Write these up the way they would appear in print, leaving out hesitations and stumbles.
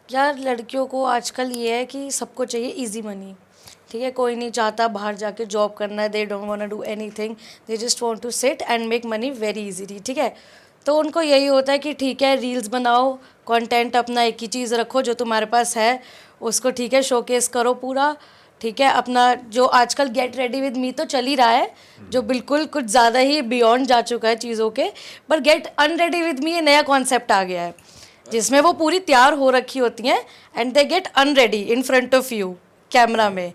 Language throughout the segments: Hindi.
यार लड़कियों को आजकल ये है कि सबको चाहिए इजी मनी, ठीक है। कोई नहीं चाहता बाहर जाके जॉब करना है, they don't want to do anything, they just want to sit and make money very easily, ठीक है। तो उनको यही होता है कि ठीक है रील्स बनाओ, कंटेंट अपना एक ही चीज़ रखो जो तुम्हारे पास है उसको, ठीक है, शोकेस करो पूरा, ठीक है। अपना जो आजकल गेट रेडी विद मी तो चल ही रहा है, जो बिल्कुल कुछ ज़्यादा ही बियॉन्ड जा चुका है चीज़ों के, पर गेट अनरेडी विद मी ये नया कॉन्सेप्ट आ गया है जिसमें वो पूरी तैयार हो रखी होती हैं and they get unready in front of you camera में,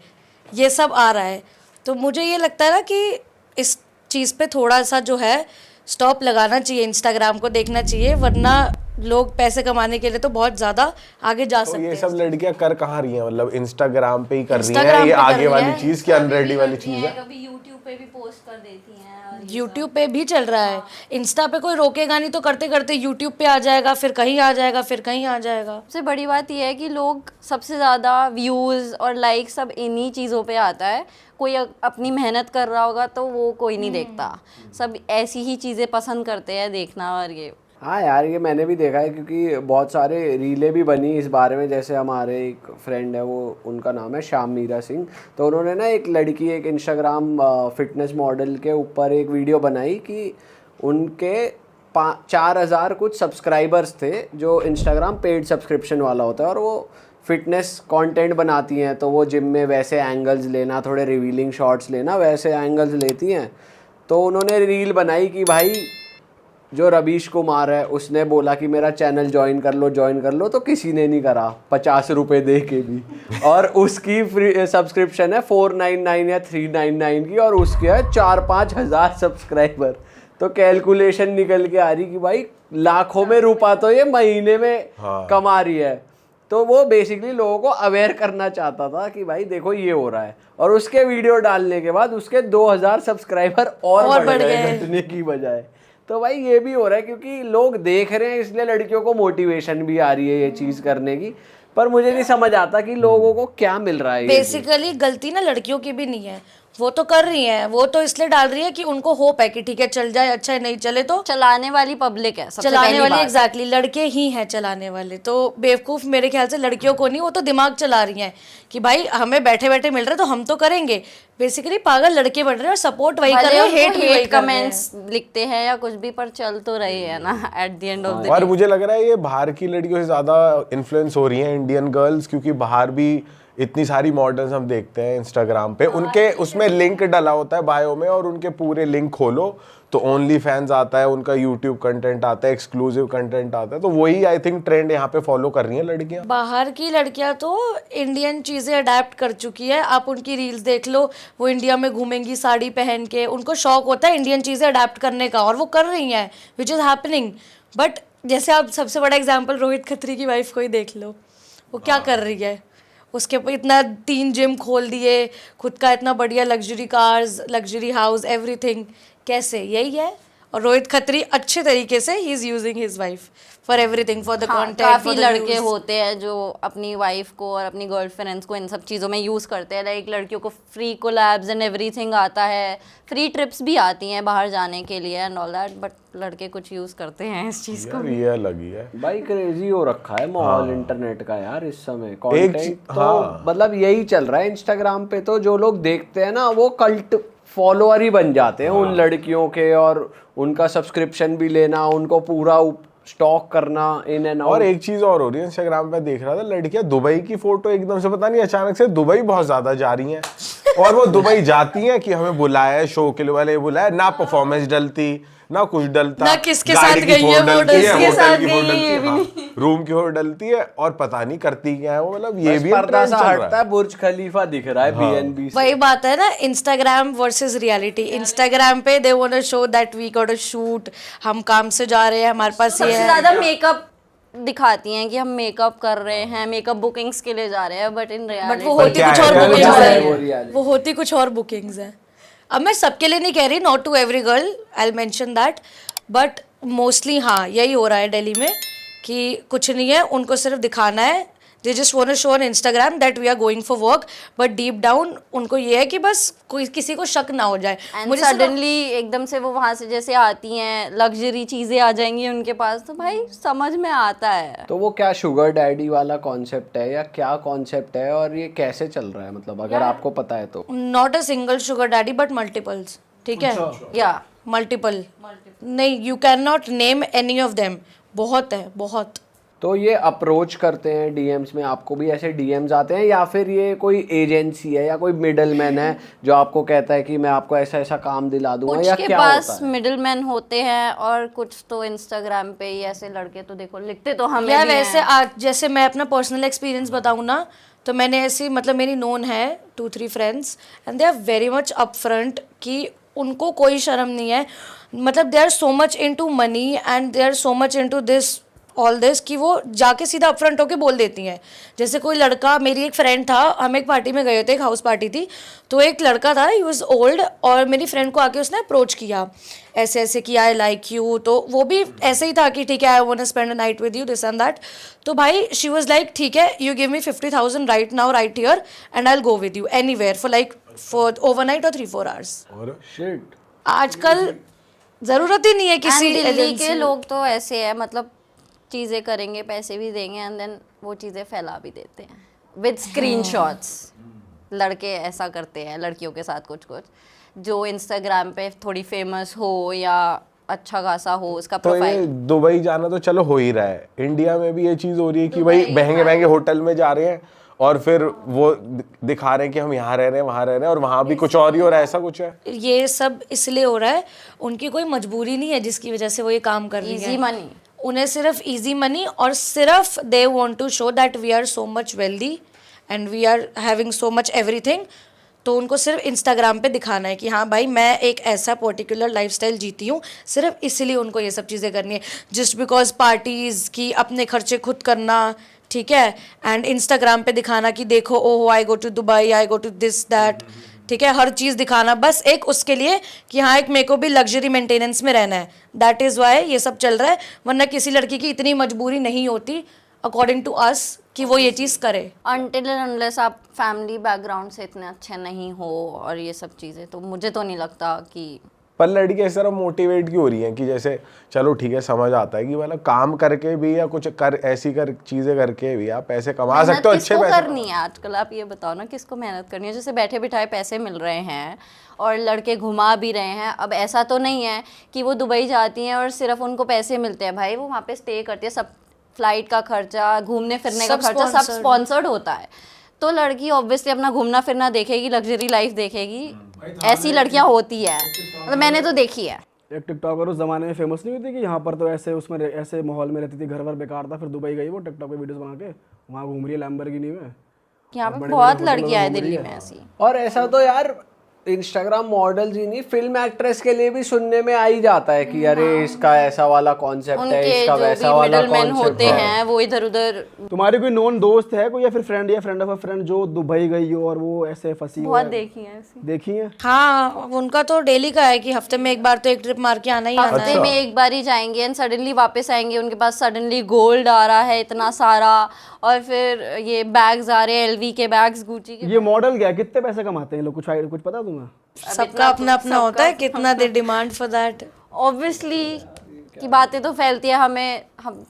ये सब आ रहा है। तो मुझे ये लगता है ना कि इस चीज़ पे थोड़ा सा जो है स्टॉप लगाना चाहिए, इंस्टाग्राम को देखना चाहिए, वरना लोग पैसे कमाने के लिए तो बहुत ज़्यादा आगे जा सकते हैं। ये सब लड़कियां कर कहाँ रही हैं, मतलब इंस्टाग्राम पे ही कर रही हैं, ये आगे वाली चीज़ की अनरेडी वाली चीज़ है। कभी यूट्यूब पे भी पोस्ट कर देती हैं, यूट्यूब पे भी चल रहा है, इंस्टा पे कोई रोकेगा नहीं, तो करते करते यूट्यूब पे आ जाएगा, फिर कहीं आ जाएगा, फिर कहीं आ जाएगा। सबसे बड़ी बात यह है कि लोग सबसे ज़्यादा व्यूज़ और लाइक सब इन्हीं चीज़ों पे आता है। कोई अपनी मेहनत कर रहा होगा तो वो कोई नहीं देखता, सब ऐसी ही चीज़ें पसंद करते हैं देखना। और ये हाँ यार, ये मैंने भी देखा है क्योंकि बहुत सारे रीलें भी बनी इस बारे में। जैसे हमारे एक फ्रेंड है, वो उनका नाम है श्याम मीरा सिंह, तो उन्होंने ना एक लड़की, एक इंस्टाग्राम फिटनेस मॉडल के ऊपर एक वीडियो बनाई कि उनके 4,000 कुछ सब्सक्राइबर्स थे, जो इंस्टाग्राम पेड सब्सक्रिप्शन वाला होता है, और वो फिटनेस कंटेंट बनाती हैं। तो वो जिम में वैसे एंगल्स लेना, थोड़े रिवीलिंग शॉट्स लेना, वैसे एंगल्स लेती हैं। तो उन्होंने रील बनाई कि भाई जो रवीश कुमार है उसने बोला कि मेरा चैनल ज्वाइन कर लो, तो किसी ने नहीं करा 50 रुपये दे के भी। और उसकी फ्री सब्सक्रिप्शन है 499 या 399 की, और उसके है 4-5 हज़ार सब्सक्राइबर। तो कैलकुलेशन निकल के आ रही कि भाई लाखों में रुपया तो ये महीने में कमा रही है। तो वो बेसिकली लोगों को अवेयर करना चाहता था कि भाई देखो ये हो रहा है, और उसके वीडियो डालने के बाद उसके 2,000 सब्सक्राइबर और बढ़ गए घटने की बजाय। तो भाई ये भी हो रहा है क्योंकि लोग देख रहे हैं, इसलिए लड़कियों को मोटिवेशन भी आ रही है ये चीज़ करने की। पर मुझे नहीं समझ आता कि लोगों को क्या मिल रहा है। बेसिकली गलती ना लड़कियों की भी नहीं है, वो तो कर रही हैं, वो तो इसलिए डाल रही है कि उनको होप है कि ठीक है चल जाए, अच्छा है, नहीं चले तो चलाने वाली पब्लिक है, सबसे चलाने वाली एग्जैक्टली लड़के ही हैं चलाने वाले। तो बेवकूफ़ मेरे ख्याल से लड़कियों को नहीं, वो तो दिमाग चला रही हैं कि भाई हमें बैठे बैठे मिल रहा है तो हम तो करेंगे। बेसिकली पागल लड़के बन रहे हैं और सपोर्ट वही कर रहे हैं, हेट कमेंट्स लिखते हैं या कुछ भी, पर चल तो रहे हैं ना at the end of the day. और मुझे लग रहा है ये बाहर की लड़कियों से ज़्यादा इन्फ्लुएंस हो रही हैं इंडियन गर्ल्स, क्योंकि बाहर भी इतनी सारी मॉडल्स हम देखते हैं इंस्टाग्राम पे, उनके उसमें लिंक डाला होता है बायो में, और उनके पूरे लिंक खोलो तो ओनली फैंस आता है, उनका यूट्यूब कंटेंट आता है, एक्सक्लूसिव कंटेंट आता है। तो वही आई थिंक ट्रेंड यहाँ पे फॉलो कर रही हैं लड़कियाँ। बाहर की लड़कियाँ तो इंडियन चीज़ें अडेप्ट कर चुकी है। आप उनकी रील्स देख लो, वो इंडिया में घूमेंगी साड़ी पहन के, उनको शौक होता है इंडियन चीज़ें अडेप्ट करने का, और वो कर रही हैं, विच इज़ हैपनिंग। बट जैसे आप सबसे बड़ा एग्जाम्पल रोहित खत्री की वाइफ को ही देख लो, वो क्या कर रही है, उसके ऊपर इतना 3 जिम खोल दिए, खुद का इतना बढ़िया luxury cars, luxury house, everything, कैसे? यही है। और रोहित खत्री अच्छे तरीके से he is using his wife for everything, for the content. काफी लड़के होते हैं जो अपनी वाइफ को और अपनी गर्लफ्रेंड्स को इन सब चीज़ों में यूज़ करते हैं। लाइक लड़कियों को फ्री कोलैब्स एंड एवरीथिंग आता है, फ्री ट्रिप्स भी आती हैं बाहर जाने के लिए एंड ऑल दैट, बट लड़के कुछ यूज़ करते हैं इस चीज़ को। ये अलग ही है भाई, क्रेजी हो रखा है माहौल इंटरनेट का यार इस समय। कंटेंट तो मतलब यही चल रहा है इंस्टाग्राम पे, तो जो लोग देखते हैं ना वो कल्ट फॉलोअर ही बन जाते हैं उन लड़कियों के, और उनका सब्सक्रिप्शन भी लेना, उनको पूरा स्टॉक करना इन एंड आउट। और एक चीज और हो रही है इंस्टाग्राम पे, देख रहा था लड़कियां दुबई की फोटो एकदम से पता नहीं अचानक से दुबई बहुत ज्यादा जा रही हैं, और वो दुबई जाती हैं कि हमें बुलाया है, शो के वाले बुलाया, ना परफॉर्मेंस डलती ना कुछ डलता, ना किसके साथ गई है वो, किसके साथ गई है ये भी नहीं, रूम की फोटो डलती है, और पता नहीं करती क्या है वो। मतलब ये भी पर्दा सा हटता है, बुर्ज खलीफा दिख रहा है बीएनबी से। वही बात है ना, इंस्टाग्राम वर्सेस रियलिटी। इंस्टाग्राम पे they want to show that we got a shoot, हम काम से जा रहे हैं, हमारे पास ये है। सबसे ज्यादा मेकअप दिखाती हैं कि हम मेकअप कर रहे हैं, मेकअप बुकिंग्स के लिए जा रहे हैं, बट इन रियलिटी वो होती कुछ और बुकिंग्स है, वो होती कुछ और बुकिंग्स है। अब मैं सबके लिए नहीं कह रही, not to every girl, I will mention that, but mostly हाँ यही हो रहा है दिल्ली में कि कुछ नहीं है, उनको सिर्फ दिखाना है they just want to show on Instagram that we are going for work, but deep down उनको ये है कि बस कोई किसी को शक ना हो जाए। एंड सडनली एकदम से वो वहाँ से जैसे आती हैं, लग्जरी चीज़ें आ जाएंगी उनके पास, तो भाई समझ में आता है। तो वो क्या शुगर डैडी वाला कॉन्सेप्ट है या क्या कॉन्सेप्ट है, और ये कैसे चल रहा है, मतलब अगर आपको पता है तो? Not a single sugar daddy but multiples, ठीक है, या मल्टीपल नहीं, you can not name any of them, बहुत है बहुत। तो ये अप्रोच करते हैं डीएम्स में, आपको भी ऐसे डीएम्स आते हैं, या फिर ये कोई एजेंसी है या कोई मिडलमैन है जो आपको कहता है कि मैं आपको ऐसा ऐसा काम दिला दूंगा, कुछ या के क्या पास होता है? मिडलमैन होते हैं और कुछ तो इंस्टाग्राम पे ही ऐसे लड़के तो देखो लिखते तो हमें यार भी वैसे हैं। आज जैसे मैं अपना पर्सनल एक्सपीरियंस बताऊँ ना, तो मैंने ऐसी मतलब मेरी नोन है 2-3 friends and they are very much upfront कि उनको कोई शर्म नहीं है, मतलब they are so much into money and they are so much into this all this कि वो जाके सीधा अपफ्रंट होके बोल देती हैं। जैसे कोई लड़का, मेरी एक फ्रेंड था, हम एक पार्टी में गए थे, एक हाउस पार्टी थी, तो एक लड़का था, ही वाज ओल्ड, और मेरी फ्रेंड को आके उसने अप्रोच किया ऐसे ऐसे कि आई लाइक यू, तो वो भी ऐसे ही था कि ठीक है I want to spend a night with you, this and that. तो भाई शी वाज लाइक ठीक है, you give me 50,000 right now right here and I will go with you anywhere for overnight और 3-4 आवर्स। और शिट। आजकल जरूरत ही नहीं है किसी And दिल्ली agency- के लोग तो ऐसे है, मतलब चीज़ें करेंगे, पैसे भी देंगे एंड देन वो चीज़ें फैला भी देते हैं विद स्क्रीनशॉट्स। लड़के ऐसा करते हैं लड़कियों के साथ, कुछ कुछ जो इंस्टाग्राम पे थोड़ी फेमस हो या अच्छा खासा हो उसका तो ये प्रोफाइल। दुबई जाना तो चलो हो ही रहा है, इंडिया में भी ये चीज़ हो रही है कि भाई महंगे महंगे होटल में जा रहे हैं और फिर वो दिखा रहे हैं कि हम यहाँ रह रहे हैं, वहाँ रह रहे हैं, और वहाँ भी कुछ और ही हो रहा है, ऐसा कुछ है। ये सब इसलिए हो रहा है, उनकी कोई मजबूरी नहीं है जिसकी वजह से वो ये काम कर रही इजी है। मनी। उन्हें सिर्फ इजी मनी और सिर्फ they want to show that we are so much wealthy and we are having so much everything. तो उनको सिर्फ इंस्टाग्राम पे दिखाना है कि हाँ भाई मैं एक ऐसा पर्टिकुलर लाइफस्टाइल जीती हूँ, सिर्फ इसलिए उनको ये सब चीज़ें करनी है, जस्ट बिकॉज पार्टीज़ की अपने खर्चे खुद करना, ठीक है, एंड इंस्टाग्राम पे दिखाना कि देखो ओहो I go to Dubai, I go to this that, ठीक है, हर चीज़ दिखाना बस एक उसके लिए कि हाँ एक मेरे को भी लग्जरी मेंटेनेंस में रहना है, दैट इज़ वाई ये सब चल रहा है। वरना किसी लड़की की इतनी मजबूरी नहीं होती अकॉर्डिंग टू अस कि वो ये चीज़ करे। अनटिल एंड अनलेस आप फैमिली बैकग्राउंड से इतने अच्छे नहीं हो और ये सब चीज़ें, तो मुझे तो नहीं लगता कि। पर लड़की इस तरह मोटिवेट क्यों हो रही हैं कि जैसे चलो ठीक है समझ आता है कि मतलब काम करके भी या कुछ कर ऐसी कर चीजें करके भी आप पैसे कमा सकते हो, अच्छे किसको पैसे। करनी है आजकल, आप ये बताओ ना, किसको मेहनत करनी है? जैसे बैठे बिठाए पैसे मिल रहे हैं और लड़के घुमा भी रहे हैं। अब ऐसा तो नहीं है कि वो दुबई जाती हैं और सिर्फ उनको पैसे मिलते हैं, भाई वो वहाँ पे स्टे करती है, सब फ्लाइट का खर्चा, घूमने फिरने का सब खर्चा सब sponsored। स्पॉन्सर्ड होता है। तो लड़की ऑब्वियसली अपना घूमना फिरना देखेगी, लग्जरी लाइफ देखेगी, ऐसी लड़कियां होती है, मतलब मैंने तो देखी है। एक टिकटॉकर उस जमाने में फेमस नहीं हुई थी कि यहाँ पर तो ऐसे उसमें ऐसे माहौल में रहती थी, घर वर बेकार था, फिर दुबई गई वो टिकटॉक पे वीडियोस बना के वहाँ घूम रही है लैम्बोर्गिनी में। यहाँ पे बड़े-बड़े बहुत होटलों में लड़कियां हैं घूम रही दिल्ली है। में ऐसी। और ऐसा तो यार इंस्टाग्राम मॉडल्स ही नहीं, फिल्म एक्ट्रेस के लिए भी सुनने में आ ही जाता है कि अरे इसका ऐसा वाला कॉन्सेप्ट है, उनके इसका जो वैसा भी वाला मिडलमैन कॉन्सेप्ट होते है। हैं वो इधर उधर। तुम्हारी कोई नॉन दोस्त है कोई, या फिर फ्रेंड या फ्रेंड ऑफ अ फ्रेंड जो दुबई गई हो और वो ऐसे फंसी हो? बहुत देखी है ऐसी। देखी है? हाँ उनका तो डेली का है कि हफ्ते में एक बार तो एक ट्रिप मार के आना ही आना हफ्ते है। में एक बार ही जाएंगे एंड सडनली वापस आएंगे, उनके पास सडनली गोल्ड आ रहा है इतना सारा, और फिर ये बैग्स आ रहे हैं, एलवी के बैग्स, गुची के। ये मॉडल क्या है, कितने पैसे कमाते हैं ये लोग, कुछ पता तुम्हें? सबका अपना अपना होता है कितना they demand for that. Obviously की बातें तो फैलती है, हम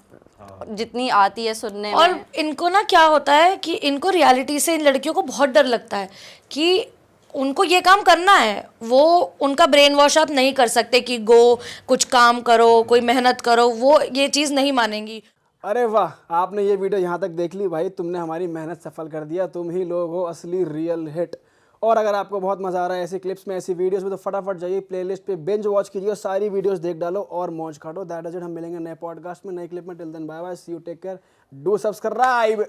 जितनी आती है सुनने में। और इनको ना क्या होता है कि इनको रियलिटी से इन लड़कियों को बहुत डर लगता है कि उनको ये काम करना है, वो उनका ब्रेन वॉश आप नहीं कर सकते कि गो कुछ काम करो, कोई मेहनत करो, वो ये चीज़ नहीं मानेंगी। अरे वाह, आपने ये वीडियो यहाँ तक देख ली भाई, तुमने हमारी मेहनत सफल कर दिया, तुम ही लोग हो असली रियल हिट। और अगर आपको बहुत मज़ा आ रहा है ऐसी क्लिप्स में, ऐसी वीडियोस में, तो फटाफट जाइए प्लेलिस्ट पे बिंज वॉच कीजिए और सारी वीडियोस देख डालो और मौज काटो। That is it. हम मिलेंगे नए पॉडकास्ट में, नए क्लिप में। Till then bye bye, see you, take care, do subscribe.